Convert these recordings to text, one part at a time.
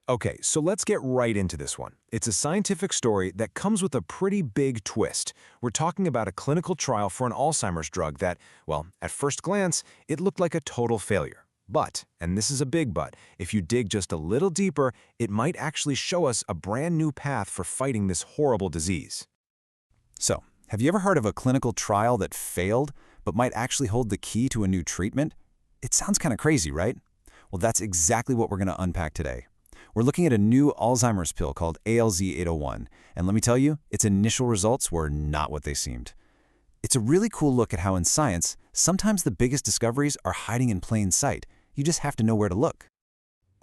Okay, so let's get right into this one. It's a scientific story that comes with a pretty big twist. We're talking about a clinical trial for an Alzheimer's drug that, well, at first glance, it looked like a total failure. But, and this is a big but, if you dig just a little deeper, it might actually show us a brand new path for fighting this horrible disease. So, have you ever heard of a clinical trial that failed, but might actually hold the key to a new treatment? It sounds kind of crazy, right? Well, that's exactly what we're going to unpack today. We're looking at a new Alzheimer's pill called ALZ-801, and let me tell you, its initial results were not what they seemed. It's a really cool look at how in science, sometimes the biggest discoveries are hiding in plain sight. You just have to know where to look.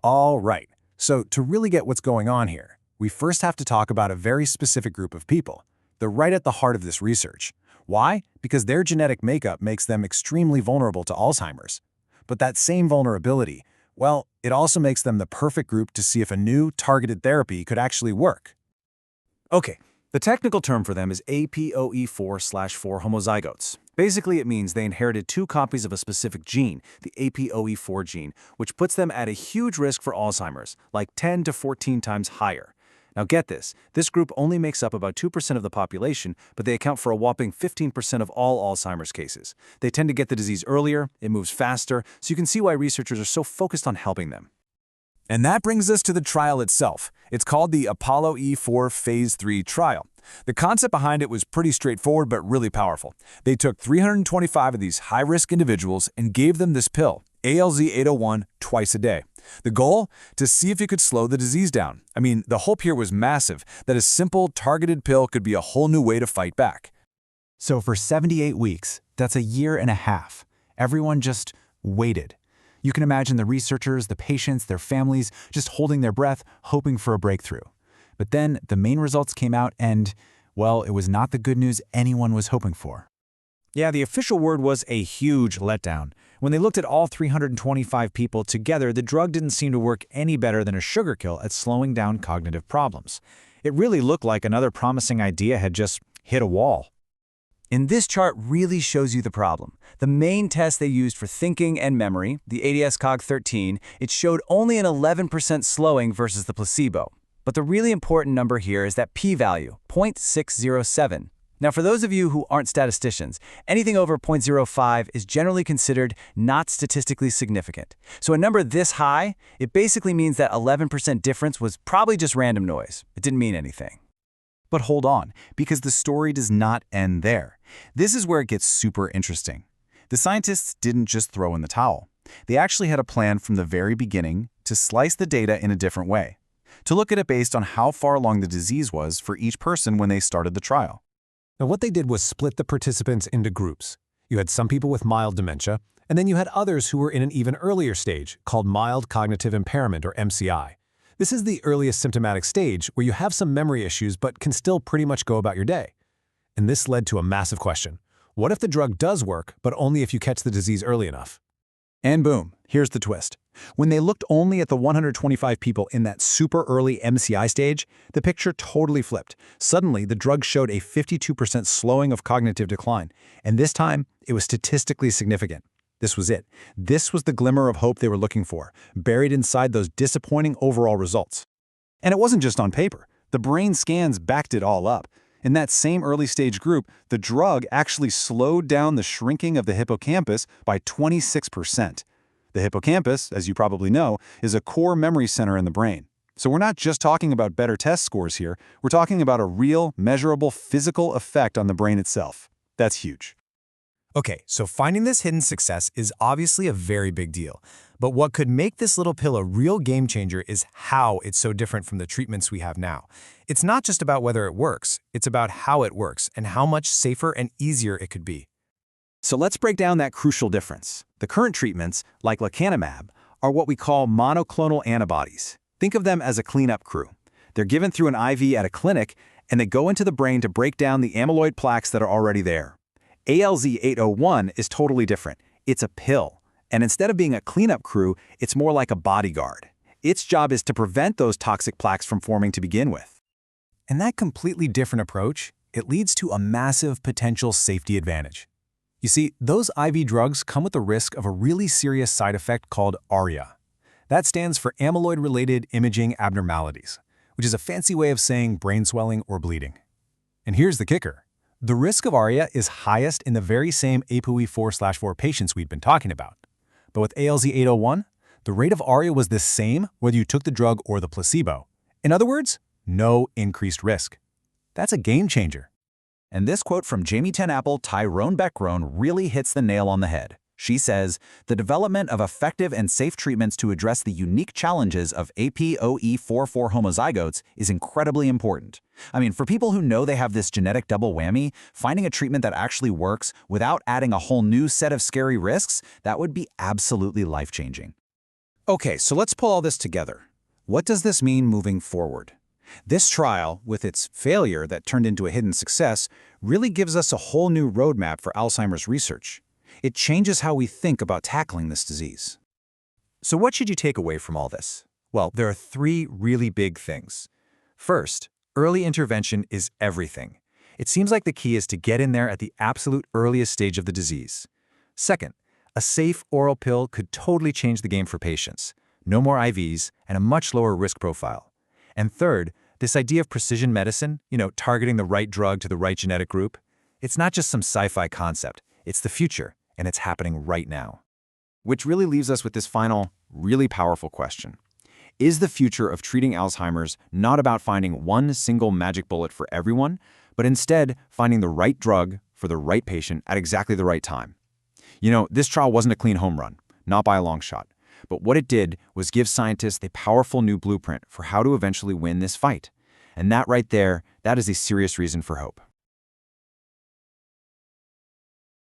All right, so to really get what's going on here, we first have to talk about a very specific group of people. They're right at the heart of this research. Why? Because their genetic makeup makes them extremely vulnerable to Alzheimer's. But that same vulnerability, well, it also makes them the perfect group to see if a new, targeted therapy could actually work. Okay, the technical term for them is APOE4/4 homozygotes. Basically, it means they inherited 2 copies of a specific gene, the APOE4 gene, which puts them at a huge risk for Alzheimer's, like 10 to 14 times higher. Now get this group only makes up about 2% of the population, but they account for a whopping 15% of all Alzheimer's cases. They tend to get the disease earlier, it moves faster, so you can see why researchers are so focused on helping them. And that brings us to the trial itself. It's called the Apollo E4 Phase 3 trial. The concept behind it was pretty straightforward but really powerful. They took 325 of these high-risk individuals and gave them this pill, ALZ-801, twice a day. The goal? To see if it could slow the disease down. I mean, the hope here was massive, that a simple, targeted pill could be a whole new way to fight back. So for 78 weeks, that's a year and a half, everyone just waited. You can imagine the researchers, the patients, their families just holding their breath, hoping for a breakthrough. But then the main results came out and, well, it was not the good news anyone was hoping for. Yeah, the official word was a huge letdown. When they looked at all 325 people together, the drug didn't seem to work any better than a sugar kill at slowing down cognitive problems. It really looked like another promising idea had just hit a wall. And this chart really shows you the problem. The main test they used for thinking and memory, the ADAS-Cog13, it showed only an 11% slowing versus the placebo. But the really important number here is that p-value, 0.607. Now, for those of you who aren't statisticians, anything over 0.05 is generally considered not statistically significant. So a number this high, it basically means that 11% difference was probably just random noise. It didn't mean anything. But hold on, because the story does not end there. This is where it gets super interesting. The scientists didn't just throw in the towel. They actually had a plan from the very beginning to slice the data in a different way, to look at it based on how far along the disease was for each person when they started the trial. Now, what they did was split the participants into groups. You had some people with mild dementia, and then you had others who were in an even earlier stage called mild cognitive impairment, or MCI. This is the earliest symptomatic stage where you have some memory issues but can still pretty much go about your day. And this led to a massive question. What if the drug does work, but only if you catch the disease early enough? And boom, here's the twist. When they looked only at the 125 people in that super early MCI stage, the picture totally flipped. Suddenly, the drug showed a 52% slowing of cognitive decline, and this time, it was statistically significant. This was it. This was the glimmer of hope they were looking for, buried inside those disappointing overall results. And it wasn't just on paper. The brain scans backed it all up. In that same early-stage group, the drug actually slowed down the shrinking of the hippocampus by 26%. The hippocampus, as you probably know, is a core memory center in the brain. So we're not just talking about better test scores here, we're talking about a real, measurable physical effect on the brain itself. That's huge. Okay, so finding this hidden success is obviously a very big deal. But what could make this little pill a real game changer is how it's so different from the treatments we have now. It's not just about whether it works, it's about how it works and how much safer and easier it could be. So let's break down that crucial difference. The current treatments, like lecanemab, are what we call monoclonal antibodies. Think of them as a cleanup crew. They're given through an IV at a clinic, and they go into the brain to break down the amyloid plaques that are already there. ALZ-801 is totally different. It's a pill. And instead of being a cleanup crew, it's more like a bodyguard. Its job is to prevent those toxic plaques from forming to begin with. And that completely different approach, it leads to a massive potential safety advantage. You see, those IV drugs come with the risk of a really serious side effect called ARIA. That stands for amyloid-related imaging abnormalities, which is a fancy way of saying brain swelling or bleeding. And here's the kicker. The risk of ARIA is highest in the very same APOE4/4 patients we'd been talking about. But with ALZ-801, the rate of ARIA was the same whether you took the drug or the placebo. In other words, no increased risk. That's a game changer. And this quote from Jamie Ten-Apple Tyrone Beckroan really hits the nail on the head. She says, "The development of effective and safe treatments to address the unique challenges of APOE4/4 homozygotes is incredibly important." I mean, for people who know they have this genetic double whammy, finding a treatment that actually works without adding a whole new set of scary risks, that would be absolutely life-changing. Okay, so let's pull all this together. What does this mean moving forward? This trial, with its failure that turned into a hidden success, really gives us a whole new roadmap for Alzheimer's research. It changes how we think about tackling this disease. So what should you take away from all this? Well, there are three really big things. First, early intervention is everything. It seems like the key is to get in there at the absolute earliest stage of the disease. Second, a safe oral pill could totally change the game for patients. No more IVs and a much lower risk profile. And third, this idea of precision medicine, targeting the right drug to the right genetic group, it's not just some sci-fi concept. It's the future, and it's happening right now. Which really leaves us with this final, really powerful question. Is the future of treating Alzheimer's not about finding one single magic bullet for everyone, but instead finding the right drug for the right patient at exactly the right time? This trial wasn't a clean home run, not by a long shot. But what it did was give scientists a powerful new blueprint for how to eventually win this fight. And that right there, that is a serious reason for hope.